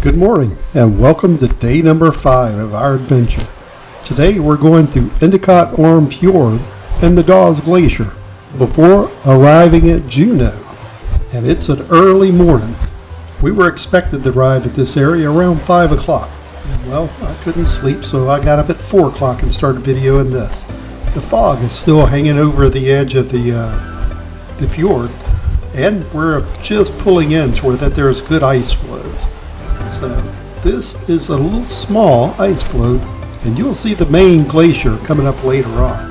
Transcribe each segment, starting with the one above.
Good morning and welcome to day number 5 of our adventure. Today we're going through Endicott Fjord and the Doze Glacier before arriving at Juno. And it's an early morning. We were expected to arrive at this area around 5 o'clock. And well, I couldn't sleep, so I got up at 4 o'clock and started videoing this. The fog is still hanging over the edge of the fjord, and we're just pulling in to where that there's good ice flows. So this is a little small ice floe, and you'll see the main glacier coming up later on.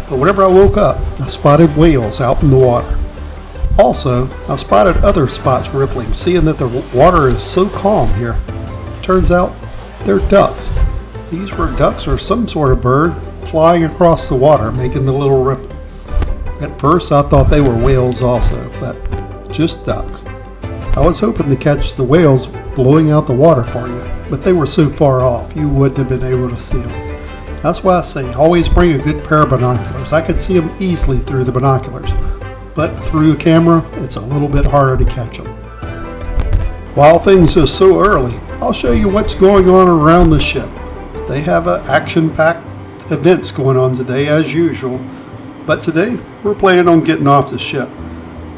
But whenever I woke up, I spotted whales out in the water. Also, I spotted other spots rippling, seeing that the water is so calm here. Turns out they're ducks. These were ducks or some sort of bird flying across the water, making the little ripple. At first I thought they were whales also, but just ducks. I was hoping to catch the whales blowing out the water for you, but they were so far off you wouldn't have been able to see them. That's why I say always bring a good pair of binoculars. I could see them easily through the binoculars, but through a camera it's a little bit harder to catch them. While things are so early, I'll show you what's going on around the ship. They have action-packed events going on today as usual, but today we're planning on getting off the ship.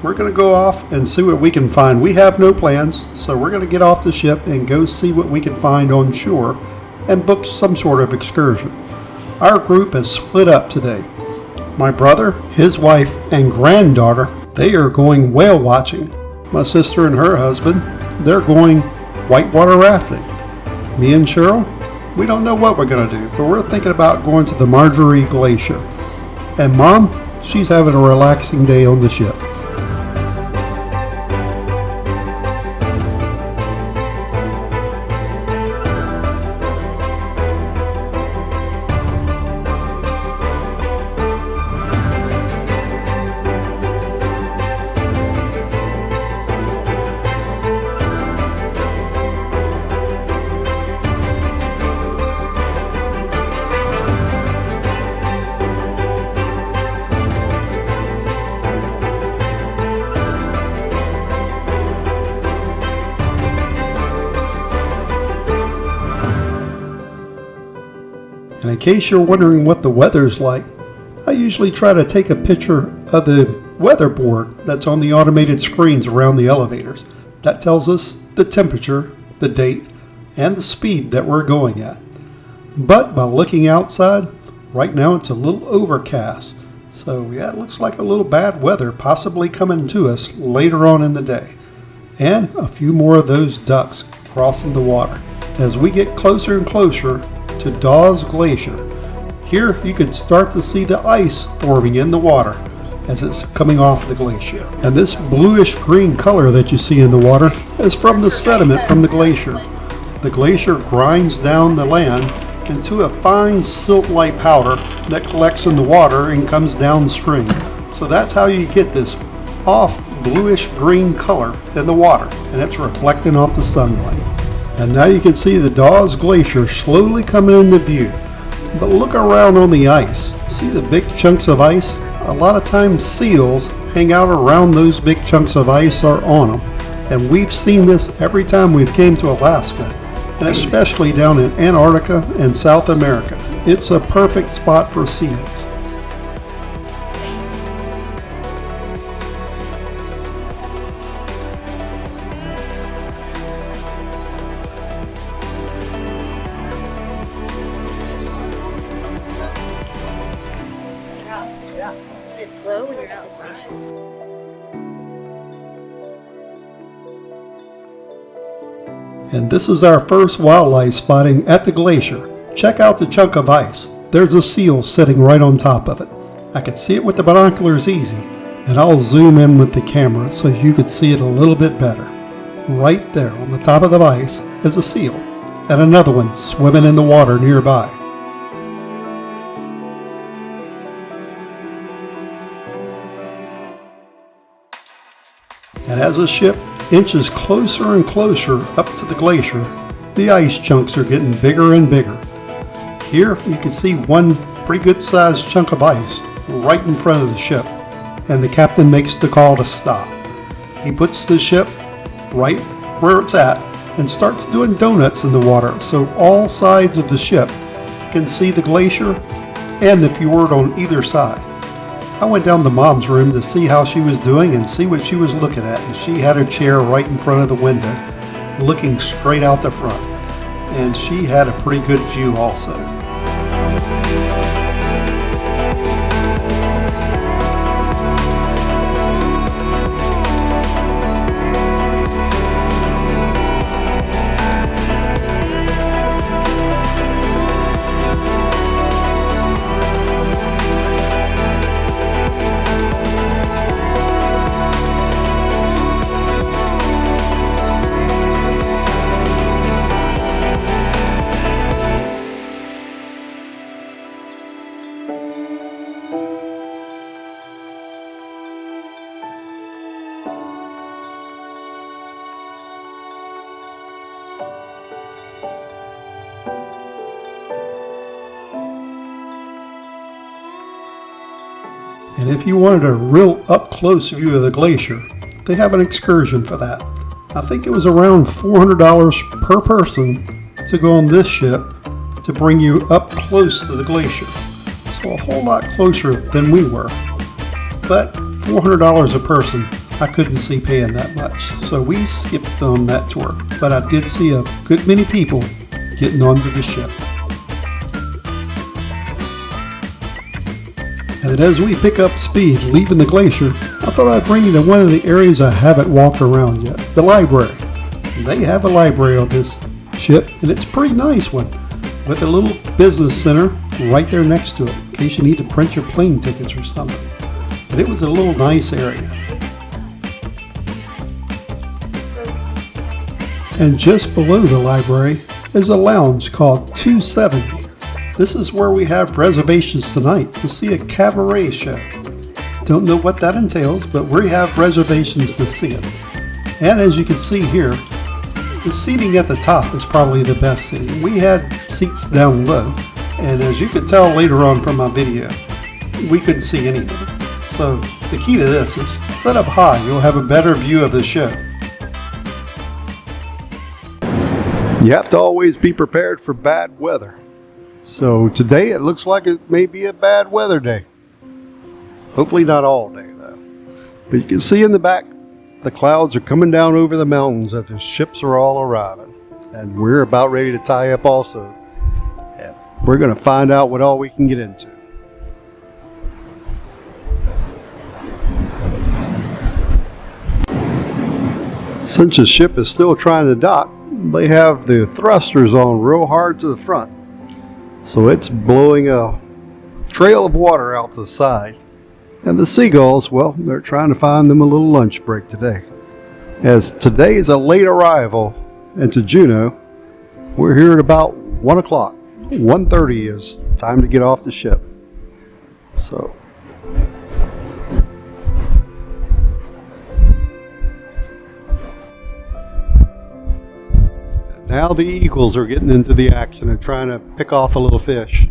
We're going to go off and see what we can find. We have no plans, so we're going to get off the ship and go see what we can find on shore and book some sort of excursion. Our group has split up today. My brother, his wife, and granddaughter, they are going whale watching. My sister and her husband, they're going whitewater rafting. Me and Cheryl, we don't know what we're going to do, but we're thinking about going to the Itinerary Glacier. And Mom, she's having a relaxing day on the ship. And in case you're wondering what the weather's like, I usually try to take a picture of the weather board that's on the automated screens around the elevators. That tells us the temperature, the date, and the speed that we're going at. But by looking outside, right now it's a little overcast. So yeah, it looks like a little bad weather possibly coming to us later on in the day. And a few more of those ducks crossing the water. As we get closer and closer to Doze Glacier. Here you can start to see the ice forming in the water as it's coming off the glacier. And this bluish green color that you see in the water is from the sediment from the glacier. The glacier grinds down the land into a fine silt-like powder that collects in the water and comes downstream. So that's how you get this off bluish green color in the water, and it's reflecting off the sunlight. And now you can see the Doze Glacier slowly coming into view. But look around on the ice. See the big chunks of ice? A lot of times seals hang out around those big chunks of ice or on them. And we've seen this every time we've came to Alaska, and especially down in Antarctica and South America. It's a perfect spot for seals. It's low when you're outside. And this is our first wildlife spotting at the glacier. Check out the chunk of ice. There's a seal sitting right on top of it. I could see it with the binoculars easy, and I'll zoom in with the camera so you could see it a little bit better. Right there on the top of the ice is a seal, and another one swimming in the water nearby. And as the ship inches closer and closer up to the glacier, the ice chunks are getting bigger and bigger. Here you can see one pretty good sized chunk of ice right in front of the ship, and the captain makes the call to stop. He puts the ship right where it's at and starts doing donuts in the water so all sides of the ship can see the glacier and the fjord on either side. I went down to Mom's room to see how she was doing and see what she was looking at, and she had her chair right in front of the window looking straight out the front, and she had a pretty good view also. And if you wanted a real up-close view of the glacier, they have an excursion for that. I think it was around $400 per person to go on this ship to bring you up close to the glacier. So a whole lot closer than we were. But $400 a person, I couldn't see paying that much. So we skipped on that tour. But I did see a good many people getting onto the ship. And as we pick up speed leaving the glacier, I thought I'd bring you to one of the areas I haven't walked around yet, the library. They have a library on this ship, and it's a pretty nice one, with a little business center right there next to it, in case you need to print your plane tickets or something. But it was a little nice area. And just below the library is a lounge called 270. This is where we have reservations tonight to see a cabaret show. Don't know what that entails, but we have reservations to see it. And as you can see here, the seating at the top is probably the best seating. We had seats down low, and as you could tell later on from my video, we couldn't see anything. So the key to this is set up high, you'll have a better view of the show. You have to always be prepared for bad weather. So today it looks like it may be a bad weather day. Hopefully not all day though. But you can see in the back, the clouds are coming down over the mountains as the ships are all arriving. And we're about ready to tie up also. And we're going to find out what all we can get into. Since the ship is still trying to dock, they have the thrusters on real hard to the front. So it's blowing a trail of water out to the side. And the seagulls, well, they're trying to find them a little lunch break today. As today is a late arrival into Juneau, we're here at about 1 o'clock. 1:30 is time to get off the ship. So now the eagles are getting into the action and trying to pick off a little fish.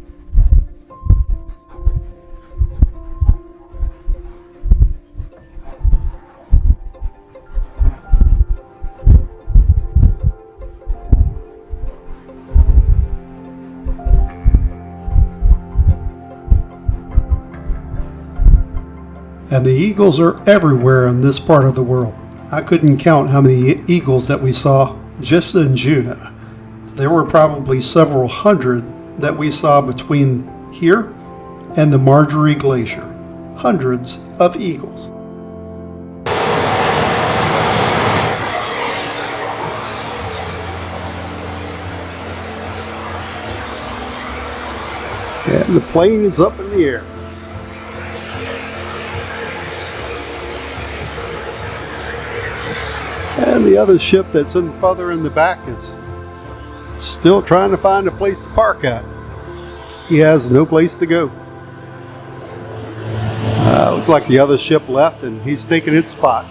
And the eagles are everywhere in this part of the world. I couldn't count how many eagles that we saw just in Juneau. There were probably several hundred that we saw between here and the Marjorie Glacier. Hundreds of eagles. And the plane is up in the air. And the other ship that's further in the back is still trying to find a place to park at. He has no place to go. Looks like the other ship left and he's taking its spot.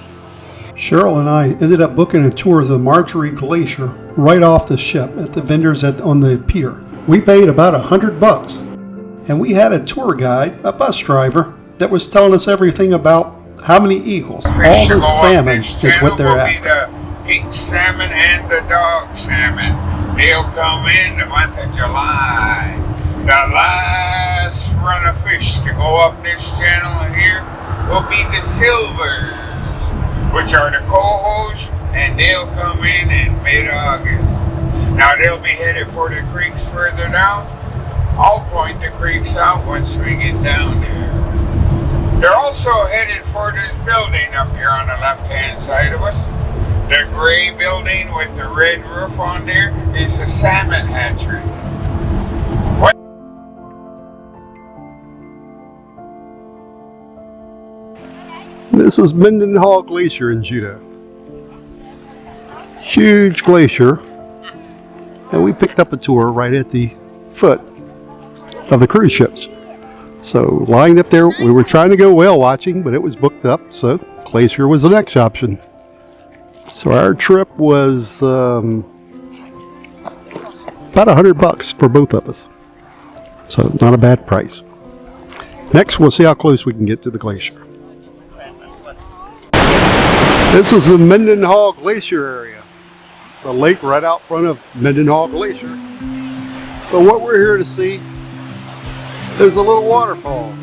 Cheryl and I ended up booking a tour of the Marjorie Glacier right off the ship at the vendors on the pier. We paid about $100, and we had a tour guide, a bus driver, that was telling us everything about how many eagles. All the salmon is what they're after. pink salmon and the dog salmon. They'll come in the month of July. The last run of fish to go up this channel here will be the silvers, which are the cohos, and they'll come in mid-August. Now they'll be headed for the creeks further down. I'll point the creeks out once we get down there. They're also headed for this building up here on the left-hand side of us. The gray building with the red roof on there is a salmon hatchery. This is Mendenhall Glacier in Juneau. Huge glacier. And we picked up a tour right at the foot of the cruise ships. So lined up there, we were trying to go whale watching, but it was booked up, so glacier was the next option. So our trip was about $100 for both of us. So not a bad price. Next, we'll see how close we can get to the glacier. This is the Mendenhall Glacier area. The lake right out front of Mendenhall Glacier. But what we're here to see is a little waterfall.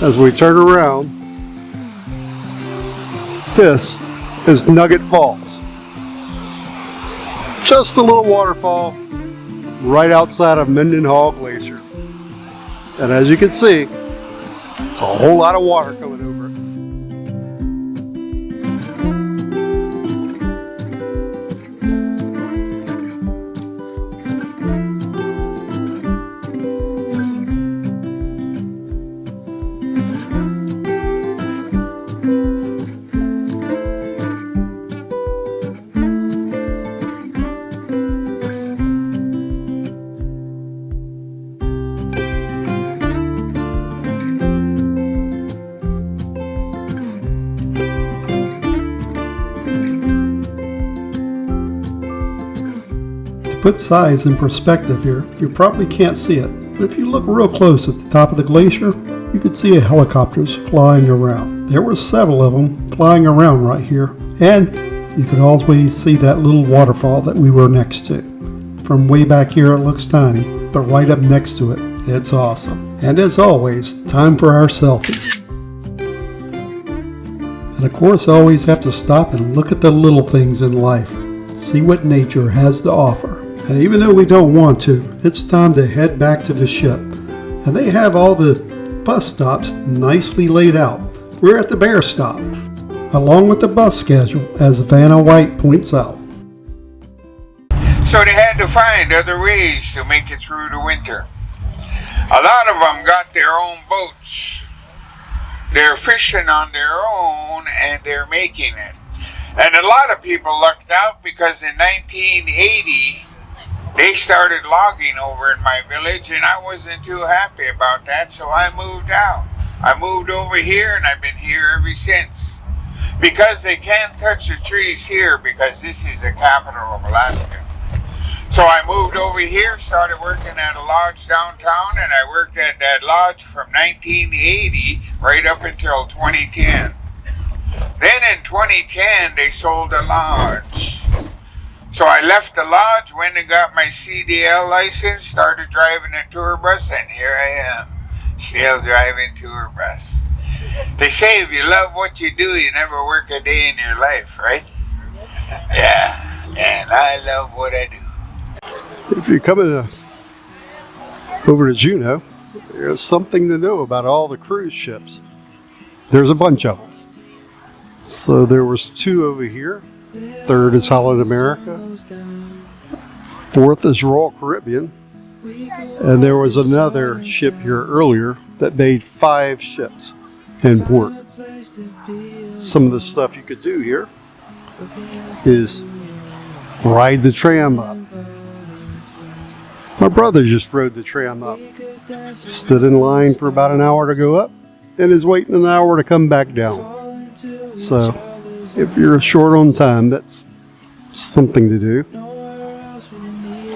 As we turn around, this is Nugget Falls. Just a little waterfall right outside of Mendenhall Glacier. And as you can see, it's a whole lot of water coming over it. To put size in perspective here, you probably can't see it, but if you look real close at the top of the glacier, you could see helicopters flying around. There were several of them flying around right here, and you could always see that little waterfall that we were next to. From way back here it looks tiny, but right up next to it, it's awesome. And as always, time for our selfie. And of course, I always have to stop and look at the little things in life, see what nature has to offer. And even though we don't want to, it's time to head back to the ship. And they have all the bus stops nicely laid out. We're at the Bear stop, along with the bus schedule, as Vanna White points out. So they had to find other ways to make it through the winter. A lot of them got their own boats. They're fishing on their own and they're making it. And a lot of people lucked out because in 1980, they started logging over in my village and I wasn't too happy about that, so I moved out. I moved over here and I've been here ever since. Because they can't touch the trees here because this is the capital of Alaska. So I moved over here, started working at a lodge downtown, and I worked at that lodge from 1980 right up until 2010. Then in 2010, they sold the lodge. So I left the lodge, went and got my CDL license, started driving a tour bus, and here I am, still driving tour bus. They say if you love what you do, you never work a day in your life, right? Yeah, and I love what I do. If you're coming over to Juneau, there's something to know about all the cruise ships. There's a bunch of them. So there was 2 over here. 3rd is Holland America. 4th is Royal Caribbean. And there was another ship here earlier that made 5 ships in port. Some of the stuff you could do here is ride the tram up. My brother just rode the tram up. Stood in line for about an hour to go up and is waiting an hour to come back down. So if you're short on time, that's something to do.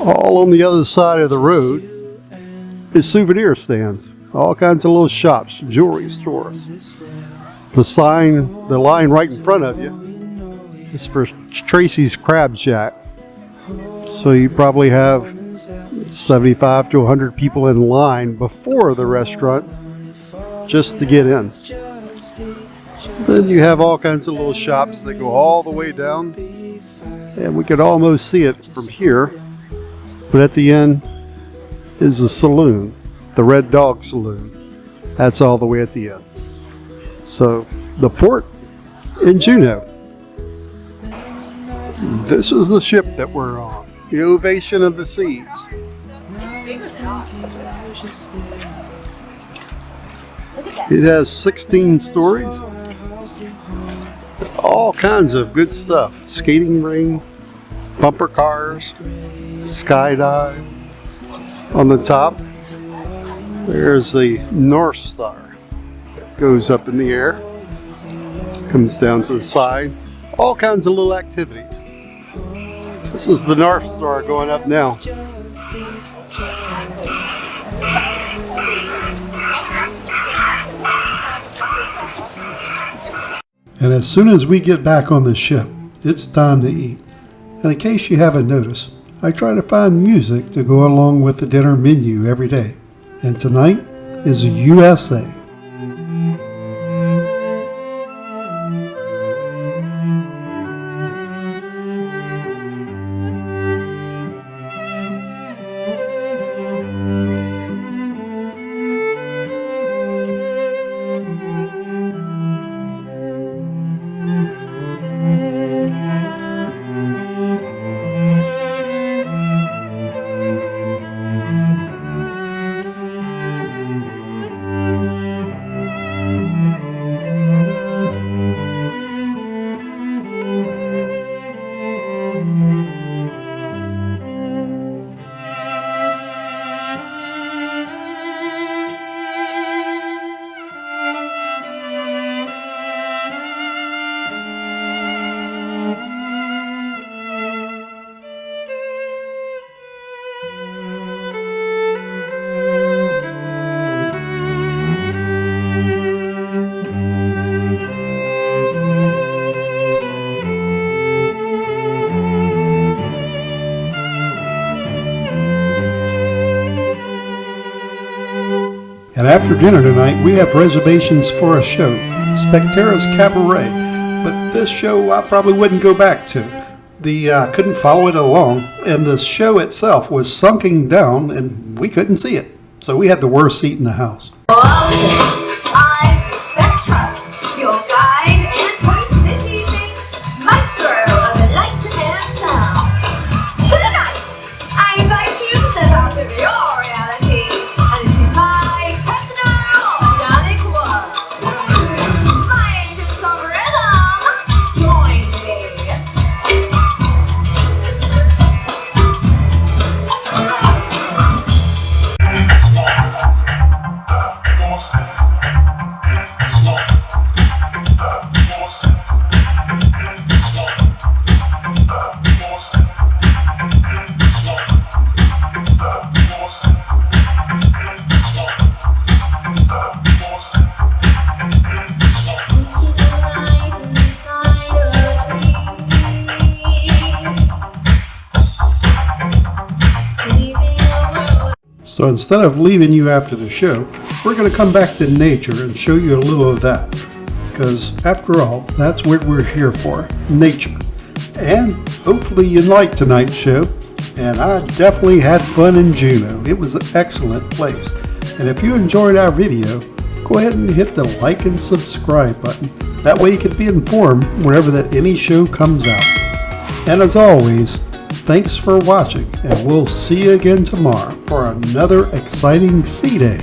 All on the other side of the road is souvenir stands. All kinds of little shops, jewelry stores. The line right in front of you is for Tracy's Crab Shack. So you probably have 75 to 100 people in line before the restaurant just to get in. Then you have all kinds of little shops that go all the way down, and we could almost see it from here. But at the end is a saloon, the Red Dog Saloon. That's all the way at the end. So the port in Juneau. This is the ship that we're on, the Ovation of the Seas. It has 16 stories. All kinds of good stuff. Skating ring, bumper cars, skydive. On the top, there's the North Star. It goes up in the air, comes down to the side. All kinds of little activities. This is the North Star going up now. And as soon as we get back on the ship, it's time to eat. And in case you haven't noticed, I try to find music to go along with the dinner menu every day. And tonight is USA. And after dinner tonight, we have reservations for a show, Spectera's Cabaret. But this show I probably wouldn't go back to. Couldn't follow it along, and the show itself was sunken down, and we couldn't see it. So we had the worst seat in the house. I'm Spectra, your guide and host this evening, maestro of the light and sound. For tonight, I invite you to step out of your reality and see my personal organic world. My agents of rhythm, join me. So instead of leaving you after the show, we're going to come back to nature and show you a little of that. Because after all, that's what we're here for, nature. And hopefully you liked tonight's show. And I definitely had fun in Juno. It was an excellent place. And if you enjoyed our video, go ahead and hit the like and subscribe button. That way you can be informed whenever that any show comes out. And as always, thanks for watching, and we'll see you again tomorrow for another exciting sea day.